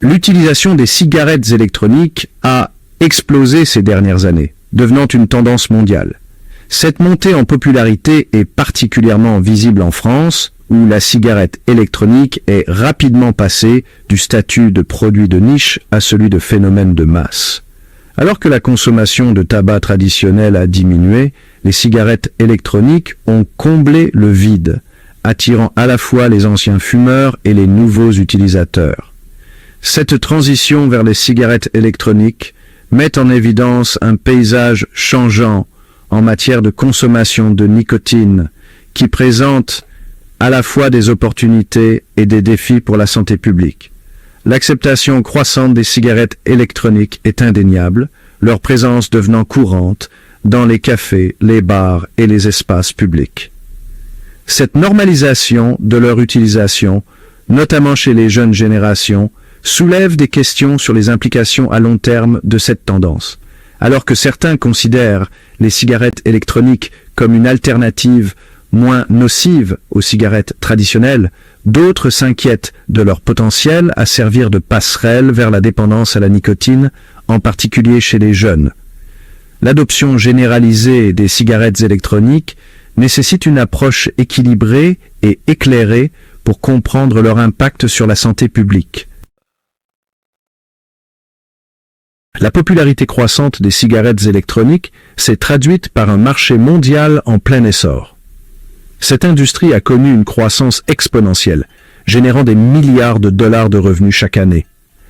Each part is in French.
L'utilisation des cigarettes électroniques a explosé ces dernières années, devenant une tendance mondiale. Cette montée en popularité est particulièrement visible en France, où la cigarette électronique est rapidement passée du statut de produit de niche à celui de phénomène de masse. Alors que la consommation de tabac traditionnel a diminué, les cigarettes électroniques ont comblé le vide, attirant à la fois les anciens fumeurs et les nouveaux utilisateurs. Cette transition vers les cigarettes électroniques met en évidence un paysage changeant en matière de consommation de nicotine, qui présente à la fois des opportunités et des défis pour la santé publique. L'acceptation croissante des cigarettes électroniques est indéniable, leur présence devenant courante dans les cafés, les bars et les espaces publics. Cette normalisation de leur utilisation, notamment chez les jeunes générations, soulève des questions sur les implications à long terme de cette tendance. Alors que certains considèrent les cigarettes électroniques comme une alternative moins nocive aux cigarettes traditionnelles, d'autres s'inquiètent de leur potentiel à servir de passerelle vers la dépendance à la nicotine, en particulier chez les jeunes. L'adoption généralisée des cigarettes électroniques nécessite une approche équilibrée et éclairée pour comprendre leur impact sur la santé publique. La popularité croissante des cigarettes électroniques s'est traduite par un marché mondial en plein essor. Cette industrie a connu une croissance exponentielle, générant des milliards de dollars de revenus chaque année.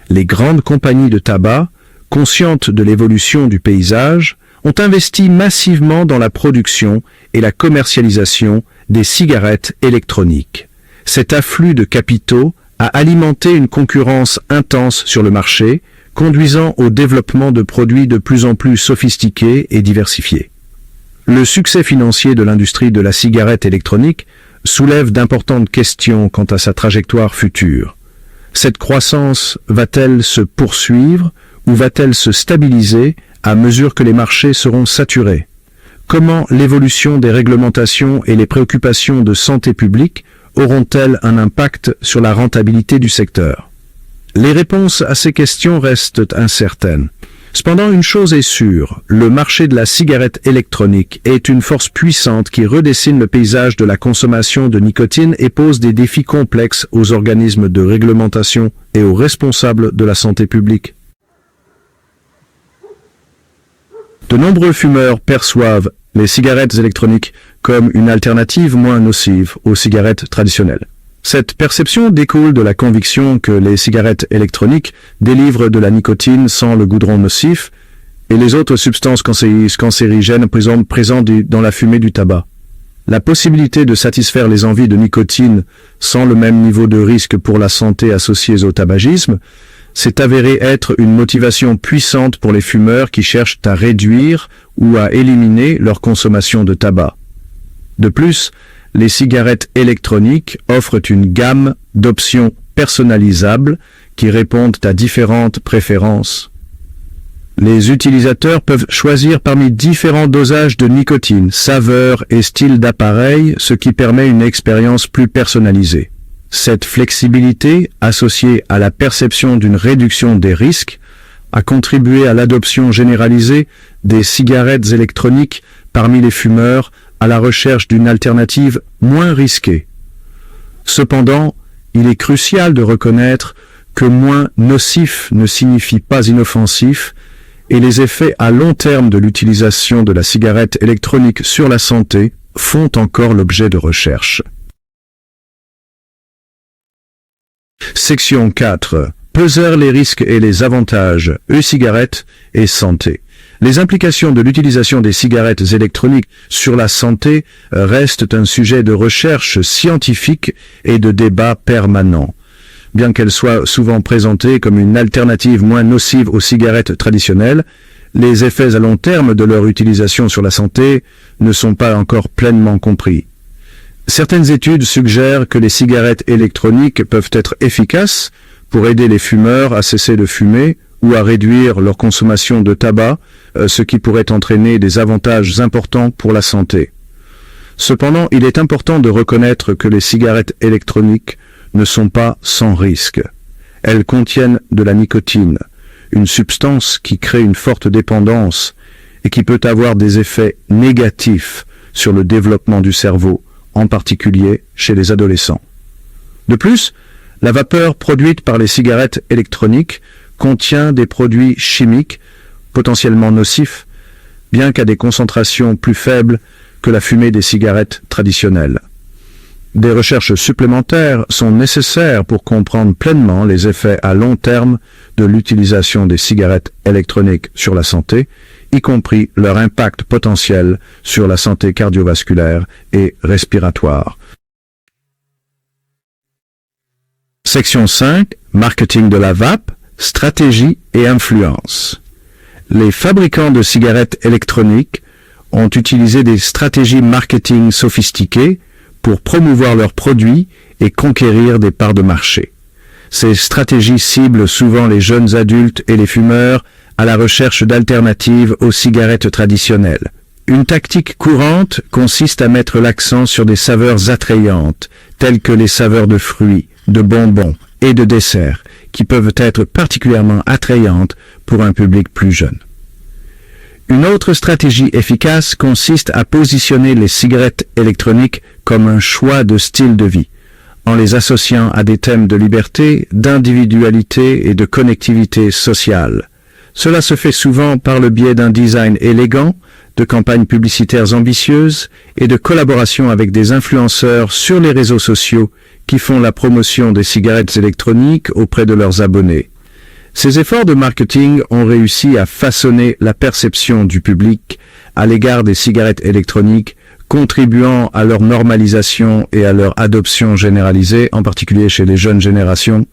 Les grandes compagnies de tabac, conscientes de l'évolution du paysage, ont investi massivement dans la production et la commercialisation des cigarettes électroniques. Cet afflux de capitaux a alimenté une concurrence intense sur le marché, conduisant au développement de produits de plus en plus sophistiqués et diversifiés. Le succès financier de l'industrie de la cigarette électronique soulève d'importantes questions quant à sa trajectoire future. Cette croissance va-t-elle se poursuivre ou va-t-elle se stabiliser à mesure que les marchés seront saturés? Comment l'évolution des réglementations et les préoccupations de santé publique auront-elles un impact sur la rentabilité du secteur? Les réponses à ces questions restent incertaines. Cependant, une chose est sûre, le marché de la cigarette électronique est une force puissante qui redessine le paysage de la consommation de nicotine et pose des défis complexes aux organismes de réglementation et aux responsables de la santé publique. De nombreux fumeurs perçoivent les cigarettes électroniques comme une alternative moins nocive aux cigarettes traditionnelles. Cette perception découle de la conviction que les cigarettes électroniques délivrent de la nicotine sans le goudron nocif et les autres substances cancérigènes présentes dans la fumée du tabac. La possibilité de satisfaire les envies de nicotine sans le même niveau de risque pour la santé associées au tabagisme s'est avérée être une motivation puissante pour les fumeurs qui cherchent à réduire ou à éliminer leur consommation de tabac. De plus, les cigarettes électroniques offrent une gamme d'options personnalisables qui répondent à différentes préférences. Les utilisateurs peuvent choisir parmi différents dosages de nicotine, saveurs et styles d'appareil, ce qui permet une expérience plus personnalisée. Cette flexibilité, associée à la perception d'une réduction des risques, a contribué à l'adoption généralisée des cigarettes électroniques parmi les fumeurs à la recherche d'une alternative moins risquée. Cependant, il est crucial de reconnaître que moins nocif ne signifie pas inoffensif et les effets à long terme de l'utilisation de la cigarette électronique sur la santé font encore l'objet de recherches. Section 4. Peser les risques et les avantages, e-cigarettes et santé. Les implications de l'utilisation des cigarettes électroniques sur la santé restent un sujet de recherche scientifique et de débat permanent. Bien qu'elles soient souvent présentées comme une alternative moins nocive aux cigarettes traditionnelles, les effets à long terme de leur utilisation sur la santé ne sont pas encore pleinement compris. Certaines études suggèrent que les cigarettes électroniques peuvent être efficaces pour aider les fumeurs à cesser de fumer ou à réduire leur consommation de tabac, ce qui pourrait entraîner des avantages importants pour la santé. Cependant, il est important de reconnaître que les cigarettes électroniques ne sont pas sans risque. Elles contiennent de la nicotine, une substance qui crée une forte dépendance et qui peut avoir des effets négatifs sur le développement du cerveau, en particulier chez les adolescents. De plus, la vapeur produite par les cigarettes électroniques contient des produits chimiques potentiellement nocifs, bien qu'à des concentrations plus faibles que la fumée des cigarettes traditionnelles. Des recherches supplémentaires sont nécessaires pour comprendre pleinement les effets à long terme de l'utilisation des cigarettes électroniques sur la santé, y compris leur impact potentiel sur la santé cardiovasculaire et respiratoire. Section 5. Marketing de la vape, stratégie et influence. Les fabricants de cigarettes électroniques ont utilisé des stratégies marketing sophistiquées pour promouvoir leurs produits et conquérir des parts de marché. Ces stratégies ciblent souvent les jeunes adultes et les fumeurs à la recherche d'alternatives aux cigarettes traditionnelles. Une tactique courante consiste à mettre l'accent sur des saveurs attrayantes, telles que les saveurs de fruits, de bonbons et de desserts, qui peuvent être particulièrement attrayantes pour un public plus jeune. Une autre stratégie efficace consiste à positionner les cigarettes électroniques comme un choix de style de vie, en les associant à des thèmes de liberté, d'individualité et de connectivité sociale. Cela se fait souvent par le biais d'un design élégant, de campagnes publicitaires ambitieuses et de collaborations avec des influenceurs sur les réseaux sociaux qui font la promotion des cigarettes électroniques auprès de leurs abonnés. Ces efforts de marketing ont réussi à façonner la perception du public à l'égard des cigarettes électroniques, contribuant à leur normalisation et à leur adoption généralisée, en particulier chez les jeunes générations,